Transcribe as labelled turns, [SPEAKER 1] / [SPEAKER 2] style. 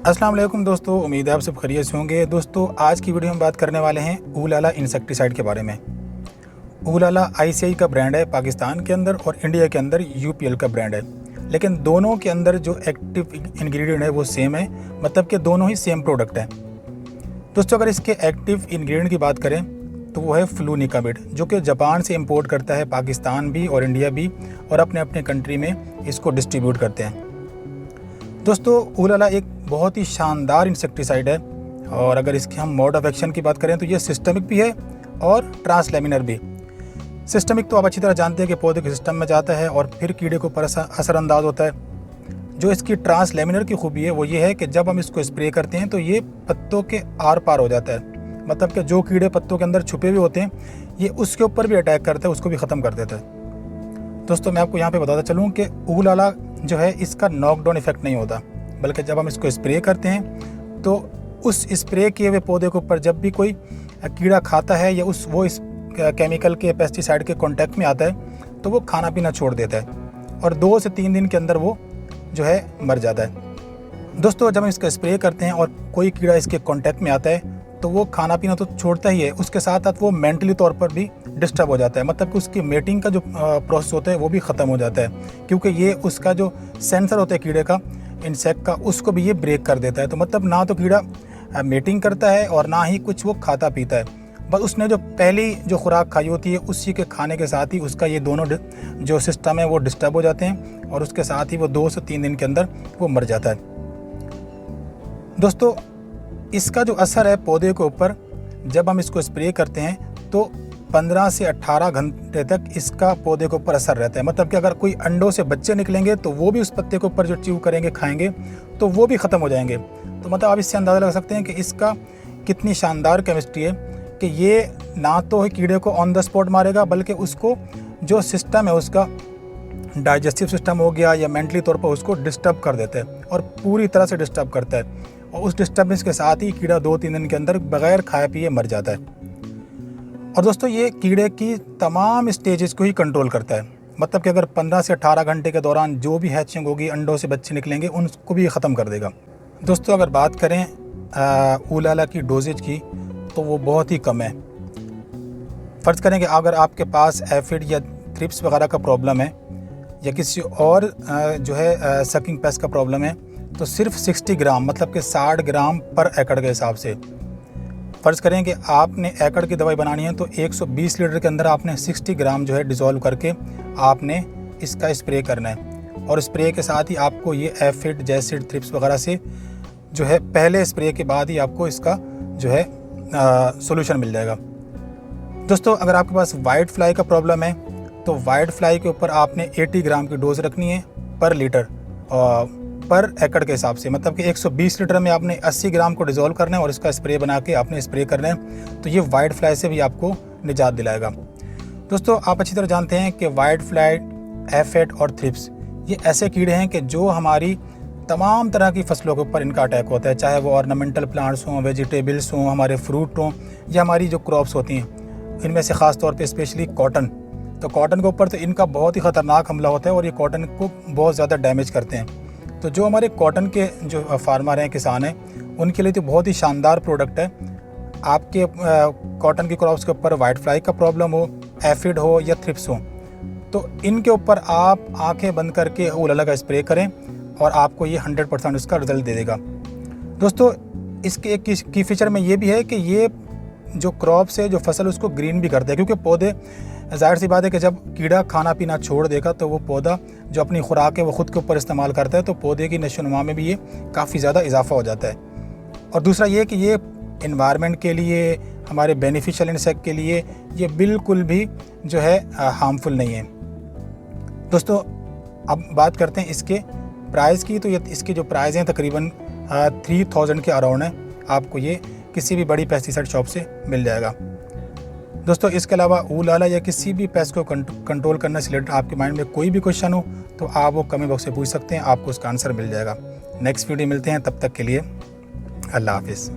[SPEAKER 1] अस्सलाम वालेकुम दोस्तों, उम्मीद है आप सब खैरियत से होंगे। दोस्तों आज की वीडियो में बात करने वाले हैं ऊलाला इंसेक्टिसाइड के बारे में। ऊलाला आईसीआई का ब्रांड है पाकिस्तान के अंदर और इंडिया के अंदर यूपीएल का ब्रांड है, लेकिन दोनों के अंदर जो एक्टिव इंग्रेडिएंट है वो सेम है, मतलब कि दोनों ही सेम प्रोडक्ट है। दोस्तों अगर इसके एक्टिव इंग्रेडिएंट की बात करें तो वो है फ्लूनिकामिड, जो कि जापान से इंपोर्ट करता है पाकिस्तान भी और इंडिया भी, और अपने अपने कंट्री में इसको डिस्ट्रीब्यूट करते हैं। दोस्तों ऊलाला एक बहुत ही शानदार इंसेक्टिसाइड है, और अगर इसके हम मोड ऑफ एक्शन की बात करें तो ये सिस्टमिक भी है और ट्रांसलेमिनर भी। सिस्टमिक तो आप अच्छी तरह जानते हैं कि पौधे के सिस्टम में जाता है और फिर कीड़े को पर असरअंदाज होता है। जो इसकी ट्रांसलेमिनर की खूबी है वो ये है कि जब हम इसको स्प्रे करते हैं तो ये पत्तों के आर पार हो जाता है, मतलब कि जो कीड़े पत्तों के अंदर छुपे हुए होते हैं ये उसके ऊपर भी अटैक करता है, उसको भी ख़त्म कर देता है। दोस्तों मैं आपको यहाँ पे बताता चलूँ कि ऊलाला जो है इसका नॉकडाउन इफेक्ट नहीं होता, बल्कि जब हम इसको स्प्रे करते हैं तो उस स्प्रे किए हुए पौधे के ऊपर जब भी कोई कीड़ा खाता है या वो इस केमिकल के पेस्टिसाइड के कांटेक्ट में आता है तो वो खाना पीना छोड़ देता है और 2 से 3 दिन के अंदर वो जो है मर जाता है। दोस्तों जब हम इसका स्प्रे करते हैं और कोई कीड़ा इसके कांटेक्ट में आता है तो वो खाना पीना तो छोड़ता ही है, उसके साथ साथ वो मेंटली तौर पर भी डिस्टर्ब हो जाता है, मतलब कि उसकी मेटिंग का जो प्रोसेस होता है वो भी ख़त्म हो जाता है, क्योंकि ये उसका जो सेंसर होता है कीड़े का, इंसेक्ट का, उसको भी ये ब्रेक कर देता है। तो मतलब ना तो कीड़ा मेटिंग करता है और ना ही कुछ वो खाता पीता है, बस उसने जो पहली जो खुराक खाई होती है उसी के खाने के साथ ही उसका ये दोनों जो सिस्टम है वो डिस्टर्ब हो जाते हैं और उसके साथ ही वो 2 से 3 दिन के अंदर वो मर जाता है। दोस्तों इसका जो असर है पौधे के ऊपर, जब हम इसको स्प्रे करते हैं तो 15 से 18 घंटे तक इसका पौधे के ऊपर असर रहता है, मतलब कि अगर कोई अंडों से बच्चे निकलेंगे तो वो भी उस पत्ते के ऊपर जो च्यू करेंगे खाएंगे तो वो भी ख़त्म हो जाएंगे। तो मतलब आप इससे अंदाज़ा लगा सकते हैं कि इसका कितनी शानदार केमिस्ट्री है कि ये ना तो कीड़े को ऑन द स्पॉट मारेगा, बल्कि उसको जो सिस्टम है उसका डाइजेस्टिव सिस्टम हो गया या मेंटली तौर पर उसको डिस्टर्ब कर देता है और पूरी तरह से डिस्टर्ब करता है, और उस डिस्टर्बेंस के साथ ही कीड़ा 2-3 दिन के अंदर बगैर खाए पिए मर जाता है। और दोस्तों ये कीड़े की तमाम स्टेजेस को ही कंट्रोल करता है, मतलब कि अगर 15 से 18 घंटे के दौरान जो भी हैचिंग होगी, अंडों से बच्चे निकलेंगे, उनको भी ख़त्म कर देगा। दोस्तों अगर बात करें ऊलाला की डोजेज की तो वो बहुत ही कम है। फ़र्ज़ करें कि अगर आपके पास एफिड या थ्रिप्स वगैरह का प्रॉब्लम है या किसी और जो है सकिंग पेस्ट का प्रॉब्लम है तो सिर्फ 60 ग्राम, मतलब कि 60 ग्राम पर एकड़ के हिसाब से, फ़र्ज़ करें कि आपने एकड़ की दवाई बनानी है तो 120 लीटर के अंदर आपने 60 ग्राम जो है डिज़ोल्व करके आपने इसका स्प्रे करना है, और स्प्रे के साथ ही आपको ये एफिड जैसिड थ्रिप्स वगैरह से जो है पहले स्प्रे के बाद ही आपको इसका जो है सोल्यूशन मिल जाएगा। दोस्तों अगर आपके पास वाइट फ्लाई का प्रॉब्लम है तो वाइट फ्लाई के ऊपर आपने 80 ग्राम की डोज रखनी है पर लीटर पर एकड़ के हिसाब से, मतलब कि 120 लीटर में आपने 80 ग्राम को डिज़ोल्व करना है और इसका स्प्रे बना के आपने स्प्रे करना है, तो ये वाइट फ्लाई से भी आपको निजात दिलाएगा। दोस्तों आप अच्छी तरह जानते हैं कि वाइट फ्लाई, एफिड और थ्रिप्स ये ऐसे कीड़े हैं कि जो हमारी तमाम तरह की फसलों के ऊपर इनका अटैक होता है, चाहे वो ऑर्नामेंटल प्लांट्स हों, वेजिटेबल्स हों, हमारे फ्रूट हों या हमारी जो क्रॉप्स होती हैं, इनमें से ख़ास तौर पे स्पेशली कॉटन। तो कॉटन के ऊपर तो इनका बहुत ही ख़तरनाक हमला होता है और ये कॉटन को बहुत ज़्यादा डैमेज करते हैं। तो जो हमारे कॉटन के जो फार्मर हैं, किसान हैं, उनके लिए तो बहुत ही शानदार प्रोडक्ट है। आपके कॉटन की क्रॉप्स के ऊपर वाइट फ्लाई का प्रॉब्लम हो, एफिड हो या थ्रिप्स हो, तो इनके ऊपर आप आंखें बंद करके ऊलाला का स्प्रे करें और आपको ये 100% उसका रिज़ल्ट दे देगा। दोस्तों इसके एक की फीचर में ये भी है कि ये जो क्रॉप्स है, जो फसल, उसको ग्रीन भी करता है, क्योंकि पौधे, ज़ाहिर सी बात है कि जब कीड़ा खाना पीना छोड़ देगा तो वो पौधा जो अपनी खुराक है वो ख़ुद के ऊपर इस्तेमाल करता है, तो पौधे की नशोनुमा में भी ये काफ़ी ज़्यादा इजाफा हो जाता है। और दूसरा ये कि ये इन्वायरमेंट के लिए, हमारे बेनिफिशियल इंसेक्ट के लिए ये बिल्कुल भी जो है हार्मफुल नहीं है। दोस्तों अब बात करते हैं इसके प्राइस की, तो ये इसके जो प्राइस हैं तकरीबन 3000 के अराउंड है, आपको ये किसी भी बड़ी पेस्टिसाइड शॉप से मिल जाएगा। दोस्तों इसके अलावा ऊलाला या किसी भी पेस्ट को कंट्रोल करने से रिलेटेड आपके माइंड में कोई भी क्वेश्चन हो तो आप वो कमेंट बॉक्स से पूछ सकते हैं, आपको उसका आंसर मिल जाएगा। नेक्स्ट वीडियो मिलते हैं, तब तक के लिए अल्लाह हाफिज़।